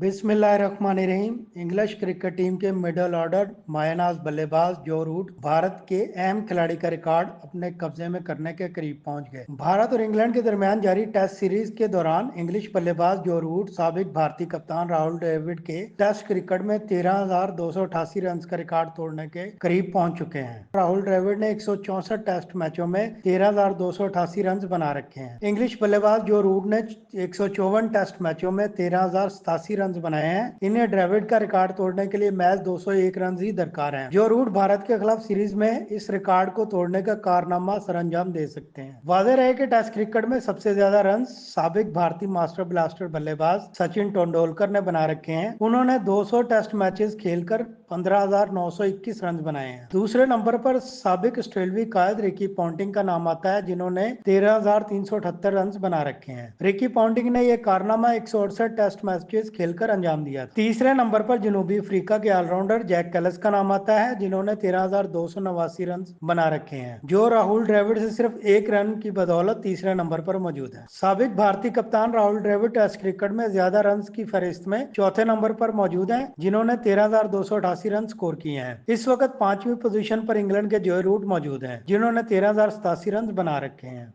बिस्मिल्लाहिर्रहमानिर्रहीम। English cricket team के middle order मायनाज बल्लेबाज जो रूट भारत के अहम खिलाड़ी का रिकॉर्ड अपने कब्जे में करने के करीब पहुंच गए। भारत और इंग्लैंड के दरमियान जारी टेस्ट सीरीज के दौरान इंग्लिश बल्लेबाज जो रूट साबिक भारतीय कप्तान राहुल द्रविड़ के टेस्ट क्रिकेट में 13,288 रन का रिकॉर्ड तोड़ने के करीब पहुंच चुके हैं। राहुल द्रविड़ ने 164 टेस्ट मैचों में 13,288 रन बना रखे हैं। इंग्लिश बल्लेबाज जो रूट ने 154 टेस्ट मैचों में 13,087 रन बनाए हैं। इन्हें द्रविड़ का रिकॉर्ड तोड़ने के लिए मैच 201 रन ही दरकार हैं। जो रूट भारत के खिलाफ सीरीज में इस रिकॉर्ड को तोड़ने का कारनामा सरअंजाम दे सकते हैं। वाज़ेह रहे कि टेस्ट क्रिकेट में सबसे ज्यादा रन साबिक भारतीय मास्टर ब्लास्टर बल्लेबाज सचिन तेंदुलकर ने बना रखे हैं। उन्होंने 200 टेस्ट मैचेस खेलकर 15,921 रन बनाए हैं। दूसरे नंबर पर साबिक ऑस्ट्रेलियाई कायद रिकी पॉन्टिंग का नाम आता है, जिन्होंने 13,378 रन बना रखे हैं। रिकी पॉन्टिंग ने यह कारनामा 168 टेस्ट मैचेस खेलकर अंजाम दिया। तीसरे नंबर पर जनूबी अफ्रीका के ऑलराउंडर जैक कैलिस का नाम आता है, जिन्होंने 13,289 रन बना रखे हैं, जो राहुल द्रविड़ से सिर्फ एक रन की बदौलत तीसरे नंबर पर मौजूद है। साबिक भारतीय कप्तान राहुल द्रविड़ टेस्ट क्रिकेट में ज्यादा रन की फहरिस्त में चौथे नंबर पर मौजूद हैं, जिन्होंने 13,288 रन स्कोर किए हैं। इस वक्त 5वीं पोजीशन पर इंग्लैंड के जो रूट मौजूद हैं, जिन्होंने 13,087 रन बना रखे हैं।